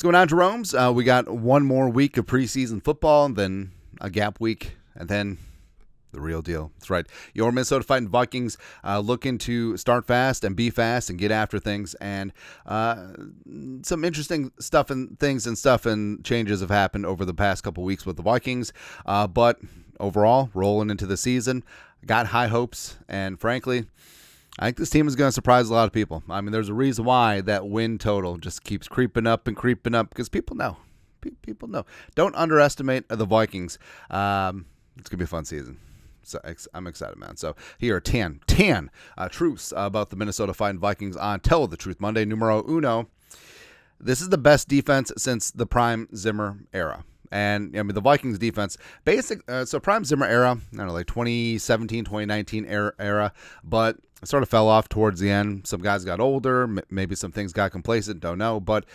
going on, Jerome's? We got one more week of preseason football, then a gap week, and then the real deal. That's right. Your Minnesota Fighting Vikings looking to start fast and be fast and get after things. And some interesting stuff and changes have happened over the past couple weeks with the Vikings. But overall, rolling into the season, got high hopes. And frankly, I think this team is going to surprise a lot of people. I mean, there's a reason why that win total just keeps creeping up because people know. People know. Don't underestimate the Vikings. It's going to be a fun season. So I'm excited, man. So here are 10 truths about the Minnesota Fighting Vikings on Tell the Truth Monday, numero uno. This is the best defense since the prime Zimmer era. And I mean, the Vikings defense, so prime Zimmer era, I don't know, like 2017, 2019 era, but it sort of fell off towards the end. Some guys got older, maybe some things got complacent, don't know, but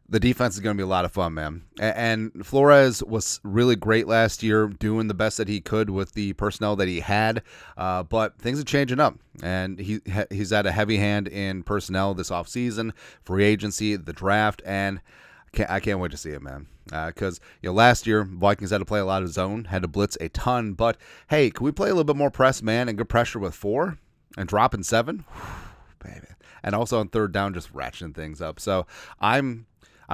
the defense is going to be a lot of fun, man. And Flores was really great last year, doing the best that he could with the personnel that he had. But things are changing up, and he's had a heavy hand in personnel this offseason, free agency, the draft, and I can't wait to see it, man. Because last year Vikings had to play a lot of zone, had to blitz a ton. But hey, can we play a little bit more press, man, and good pressure with 4 and drop in 7? Whew, baby. And also on third down, just ratcheting things up. So I'm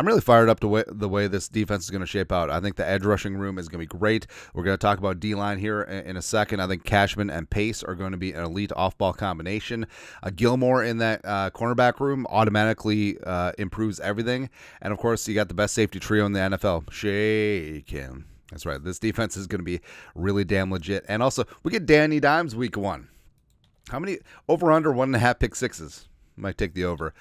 really fired up to the way this defense is going to shape out. I think the edge rushing room is going to be great. We're going to talk about D-line here in a second. I think Cashman and Pace are going to be an elite off-ball combination. Gilmore in that cornerback room automatically improves everything. And, of course, you got the best safety trio in the NFL. Shake him. That's right. This defense is going to be really damn legit. And also, we get Danny Dimes week 1. How many? Over under 1.5 pick sixes. Might take the over.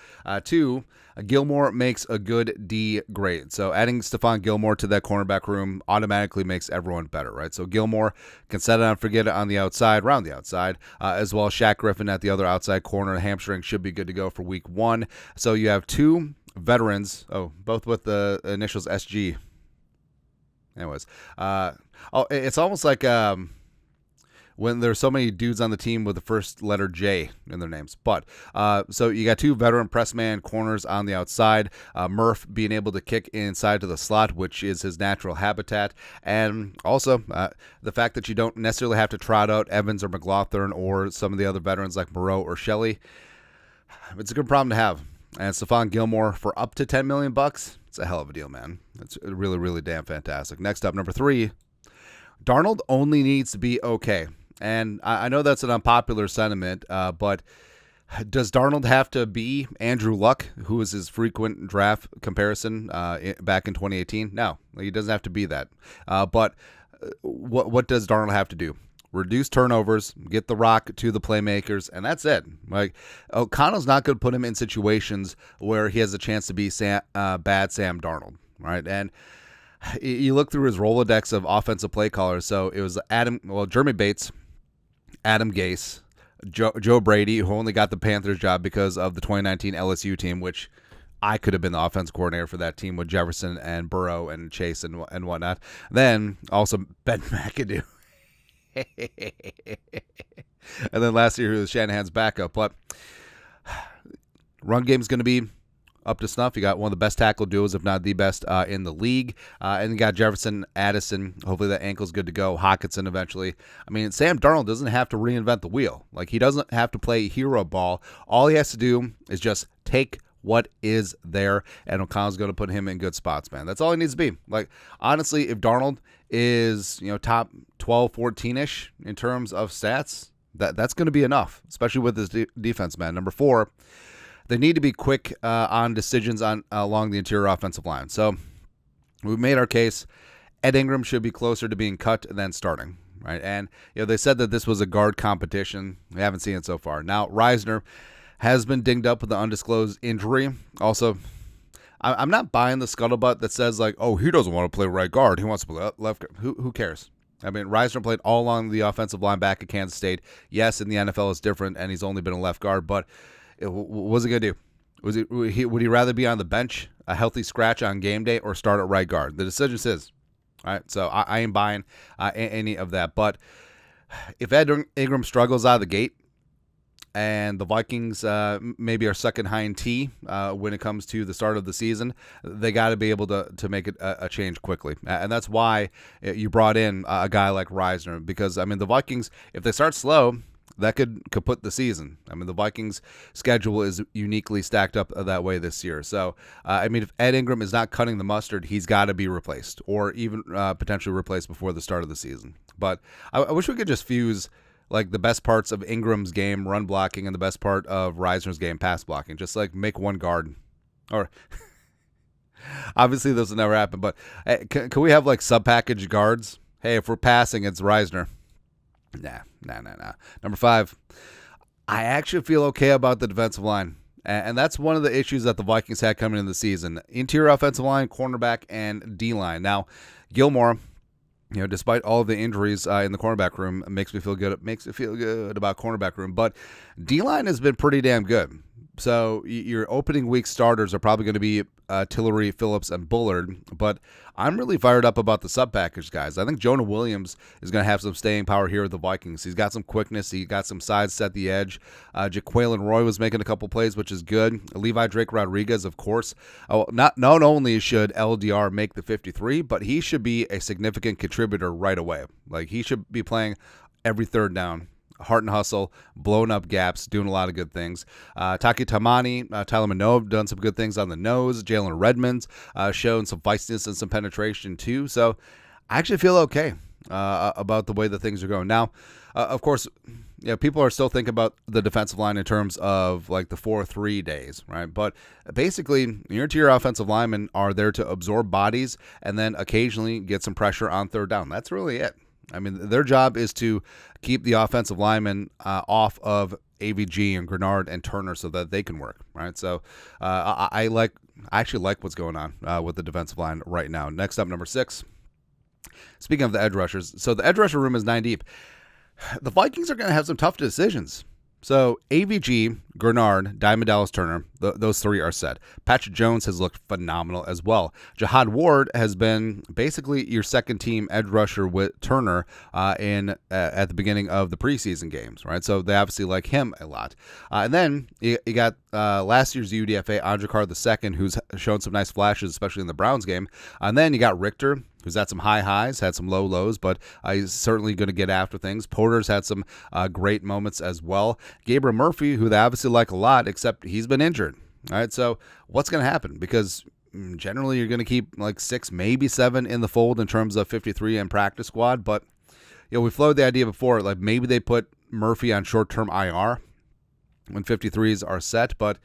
2, Gilmore makes a good D great. So adding Stephon Gilmore to that cornerback room automatically makes everyone better, right? So Gilmore can set it and forget it on the outside, around the outside, as well as Shaq Griffin at the other outside corner. Hamstring should be good to go for week 1. So you have 2 veterans, both with the initials SG. Anyways, it's almost like when there's so many dudes on the team with the first letter J in their names. But so you got 2 veteran press man corners on the outside. Murph being able to kick inside to the slot, which is his natural habitat. And also the fact that you don't necessarily have to trot out Evans or McLaughlin or some of the other veterans like Moreau or Shelley. It's a good problem to have. And Stephon Gilmore for up to $10 million, it's a hell of a deal, man. It's really, really damn fantastic. Next up, number 3, Darnold only needs to be okay. And I know that's an unpopular sentiment, but does Darnold have to be Andrew Luck, who was his frequent draft comparison back in 2018? No, he doesn't have to be that. But what does Darnold have to do? Reduce turnovers, get the rock to the playmakers, and that's it. Like O'Connell's not going to put him in situations where he has a chance to be bad Sam Darnold, right? And you look through his Rolodex of offensive play callers. So it was Jeremy Bates, Adam Gase, Joe Brady, who only got the Panthers job because of the 2019 LSU team, which I could have been the offense coordinator for that team with Jefferson and Burrow and Chase and whatnot. Then also Ben McAdoo. And then last year he was Shanahan's backup. But run game is going to be up to snuff. You got one of the best tackle duos, if not the best, in the league. And you got Jefferson, Addison. Hopefully that ankle's good to go. Hockenson eventually. I mean, Sam Darnold doesn't have to reinvent the wheel. Like, he doesn't have to play hero ball. All he has to do is just take what is there, and O'Connell's going to put him in good spots, man. That's all he needs to be. Like, honestly, if Darnold is, top 12, 14-ish in terms of stats, that's going to be enough, especially with his defense, man. Number 4, they need to be quick on decisions along the interior offensive line. So we made our case. Ed Ingram should be closer to being cut than starting, right? And they said that this was a guard competition. We haven't seen it so far. Now, Reisner has been dinged up with an undisclosed injury. Also, I'm not buying the scuttlebutt that says, like, oh, he doesn't want to play right guard. He wants to play left guard. Who cares? I mean, Reisner played all along the offensive line back at Kansas State. Yes, in the NFL it's different, and he's only been a left guard, but what was he going to do? Would he rather be on the bench, a healthy scratch on game day, or start at right guard? The decision is his. All right, so I ain't buying any of that. But if Ed Ingram struggles out of the gate, and the Vikings maybe are second high in T when it comes to the start of the season. They got to be able to make it a change quickly, and that's why you brought in a guy like Reisner, because I mean the Vikings, if they start slow, that could kaput the season. I mean, the Vikings' schedule is uniquely stacked up that way this year. So, I mean, if Ed Ingram is not cutting the mustard, he's got to be replaced, or even potentially replaced before the start of the season. But I wish we could just fuse like the best parts of Ingram's game, run blocking, and the best part of Reisner's game, pass blocking. Just like make one guard. Or obviously those will never happen, but hey, can we have like sub-package guards? Hey, if we're passing, it's Reisner. Nah. Number 5, I actually feel okay about the defensive line. And that's one of the issues that the Vikings had coming into the season. Interior offensive line, cornerback, and D-line. Now, Gilmore, despite all of the injuries in the cornerback room, makes me feel good about cornerback room. But D-line has been pretty damn good. So your opening week starters are probably going to be Tillery, Phillips, and Bullard. But I'm really fired up about the sub-package guys. I think Jonah Williams is going to have some staying power here with the Vikings. He's got some quickness. He got some size set the edge. Jaquelin Roy was making a couple plays, which is good. Levi Drake Rodriguez, of course. Not only should LDR make the 53, but he should be a significant contributor right away. Like, he should be playing every third down. Heart and hustle, blowing up gaps, doing a lot of good things. Taki Tamani, Tyler Manoa done some good things on the nose. Jalen Redmond's shown some feistiness and some penetration too. So I actually feel okay about the way that things are going. Now, of course, people are still thinking about the defensive line in terms of like the 4-3 days, right? But basically, your interior offensive linemen are there to absorb bodies and then occasionally get some pressure on third down. That's really it. I mean, their job is to keep the offensive linemen off of AVG and Grenard and Turner so that they can work, right? So I actually like what's going on with the defensive line right now. Next up, number 6. Speaking of the edge rushers, so the edge rusher room is 9 deep. The Vikings are going to have some tough decisions. So AVG, Grenard, Diamond Dallas Turner, those 3 are set. Patrick Jones has looked phenomenal as well. Jihad Ward has been basically your second team edge rusher with Turner at the beginning of the preseason games, right? So they obviously like him a lot. And then you got last year's UDFA, Andrekar II, who's shown some nice flashes, especially in the Browns game. And then you got Richter, who's had some high highs, had some low lows, but he's certainly going to get after things. Porter's had some great moments as well. Gabriel Murphy, who they obviously like a lot, except he's been injured. All right, so what's going to happen? Because generally you're going to keep like 6, maybe 7 in the fold in terms of 53 and practice squad, but we floated the idea before, like maybe they put Murphy on short-term IR when 53s are set, but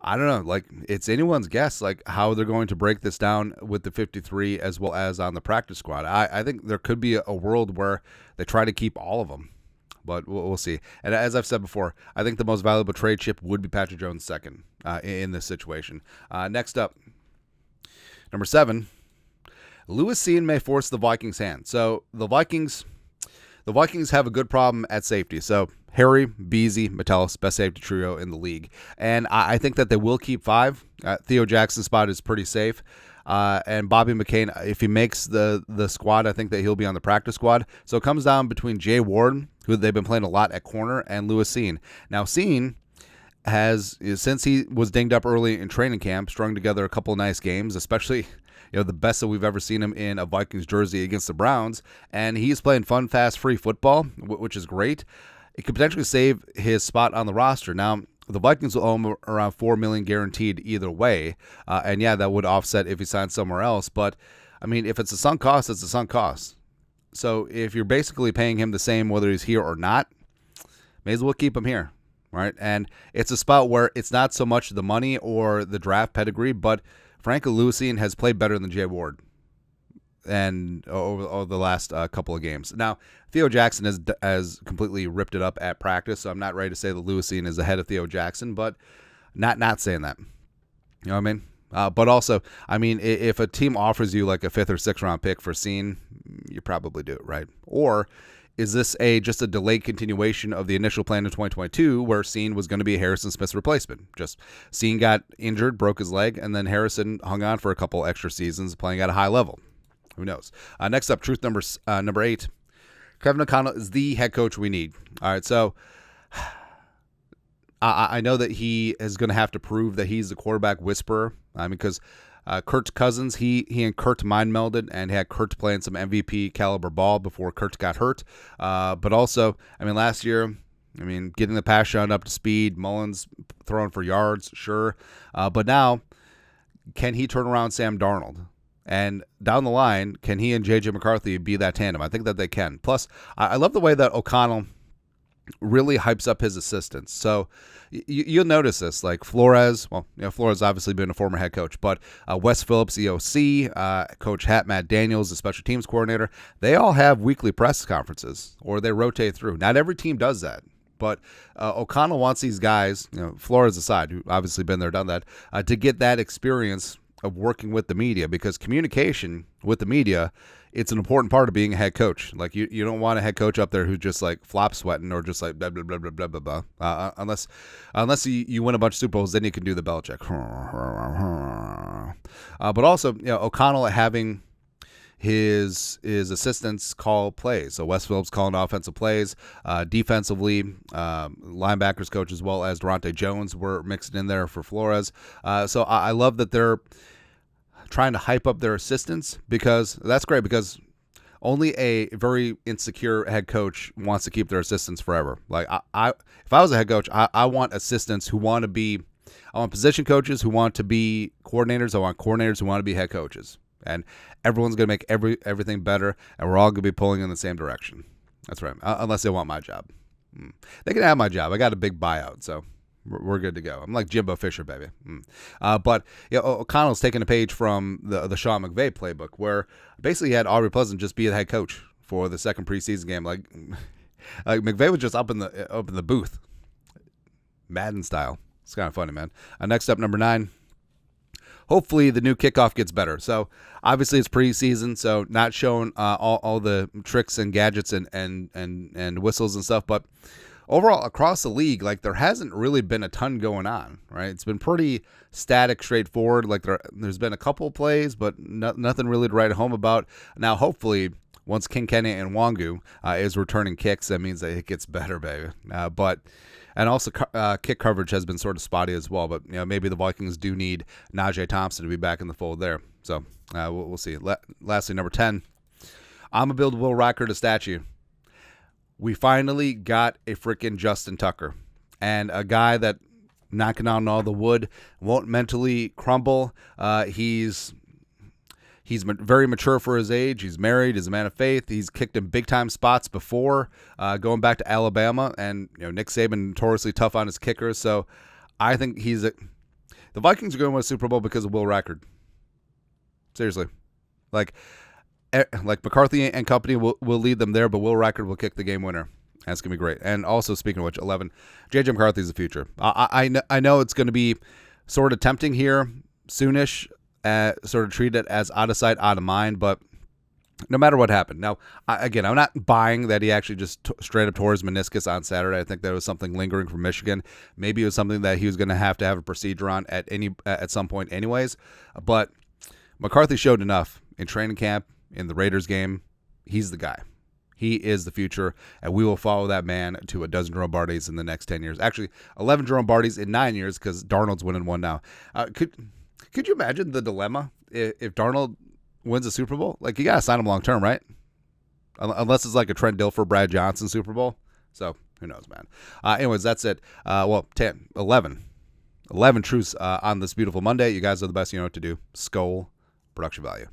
I don't know, like it's anyone's guess, like how they're going to break this down with the 53 as well as on the practice squad. I think there could be a world where they try to keep all of them, but we'll see. And as I've said before, I think the most valuable trade chip would be Patrick Jones second in this situation. Next up, number 7, Lewis Cine may force the Vikings' hand. So the Vikings have a good problem at safety. So Harry, Beasley, Metellus, best safety trio in the league. And I think that they will keep 5. Theo Jackson's spot is pretty safe. And Bobby McCain, if he makes the squad, I think that he'll be on the practice squad. So it comes down between Jay Ward, who they've been playing a lot at corner, and Lewis Cine. Now, Cine has, since he was dinged up early in training camp, strung together a couple of nice games, especially the best that we've ever seen him in a Vikings jersey against the Browns. And he's playing fun, fast, free football, which is great. It could potentially save his spot on the roster. Now, the Vikings will owe him around $4 million guaranteed either way. And yeah, that would offset if he signs somewhere else. But, I mean, if it's a sunk cost, it's a sunk cost. So if you're basically paying him the same whether he's here or not, may as well keep him here, right? And it's a spot where it's not so much the money or the draft pedigree, but frankly, Lewis Cine has played better than Jay Ward and over the last couple of games. Now, Theo Jackson has completely ripped it up at practice, so I'm not ready to say that Lewis Cine is ahead of Theo Jackson, but not saying that. You know what I mean? But also, I mean, if a team offers you like a 5th or 6th round pick for Cine, you probably do it, right? Or is this just a delayed continuation of the initial plan in 2022 where Cine was going to be Harrison Smith's replacement? Just Cine got injured, broke his leg, and then Harrison hung on for a couple extra seasons playing at a high level. Who knows? Next up, truth number 8. Kevin O'Connell is the head coach we need. All right, so I know that he is going to have to prove that he's the quarterback whisperer. Because Kurt's Cousins, he and Kurt mind melded and had Kurt playing some MVP caliber ball before Kurt got hurt. But also, last year, getting the pass shot up to speed, Mullins throwing for yards, sure. But now, can he turn around Sam Darnold? And down the line, can he and JJ McCarthy be that tandem? I think that they can. Plus, I love the way that O'Connell really hypes up his assistants. So you'll notice this, like Flores. Well, Flores obviously been a former head coach, but Wes Phillips, the OC, Coach Matt Daniels, the special teams coordinator, they all have weekly press conferences, or they rotate through. Not every team does that. But O'Connell wants these guys, Flores aside, who obviously been there, done that, to get that experience of working with the media, because communication with the media, it's an important part of being a head coach. Like you don't want a head coach up there who's just like flop sweating or just like blah blah blah blah blah blah blah. Unless you win a bunch of Super Bowls, then you can do the Belichick. But also, O'Connell having his assistants call plays. So Wes Phillips calling offensive plays, defensively, linebackers coach as well as Durante Jones were mixed in there for Flores. So I love that they're trying to hype up their assistants, because that's great, because only a very insecure head coach wants to keep their assistants forever. Like if I was a head coach, I want assistants who want to be, I want position coaches who want to be coordinators. I want coordinators who want to be head coaches. And everyone's going to make everything better, and we're all going to be pulling in the same direction. That's right, unless they want my job. They can have my job. I got a big buyout, so we're good to go. I'm like Jimbo Fisher, baby. But O'Connell's taking a page from the Sean McVay playbook, where basically he had Aubrey Pleasant just be the head coach for the second preseason game. Like McVay was just up in the booth, Madden style. It's kind of funny, man. Next up, number 9. Hopefully the new kickoff gets better. So obviously it's preseason, so not showing all the tricks and gadgets and whistles and stuff. But overall, across the league, like, there hasn't really been a ton going on, right? It's been pretty static, straightforward. Like there's been a couple plays, but nothing really to write home about. Now, hopefully, once King Kenny and Wangu is returning kicks, that means that it gets better, baby. And also, kick coverage has been sort of spotty as well. But maybe the Vikings do need Najee Thompson to be back in the fold there. So we'll see. Lastly, number 10, I'm gonna build Will Rockert a statue. We finally got a freaking Justin Tucker, and a guy that knocking on all the wood, won't mentally crumble. He's very mature for his age. He's married. He's a man of faith. He's kicked in big-time spots before, going back to Alabama. And Nick Saban notoriously tough on his kickers. So I think the Vikings are going to win a Super Bowl because of Will Rockert. Seriously. Like McCarthy and company will lead them there, but Will Rockert will kick the game winner. That's going to be great. And also, speaking of which, 11, JJ McCarthy's the future. I know it's going to be sort of tempting here soonish, sort of treat it as out of sight, out of mind, but no matter what happened. Now, again, I'm not buying that he actually just straight up tore his meniscus on Saturday. I think there was something lingering from Michigan. Maybe it was something that he was going to have a procedure on at some point anyways. But McCarthy showed enough in training camp, in the Raiders game. He's the guy. He is the future, and we will follow that man to a dozen Jerome Bardys in the next 10 years. Actually, 11 Jerome Bardys in 9 years, because Darnold's winning one now. Could you imagine the dilemma if Darnold wins a Super Bowl? Like, you got to sign him long term, right? Unless it's like a Trent Dilfer, Brad Johnson Super Bowl. So, who knows, man. Anyways, that's it. 11 truths on this beautiful Monday. You guys are the best. You know what to do. Skol, production value.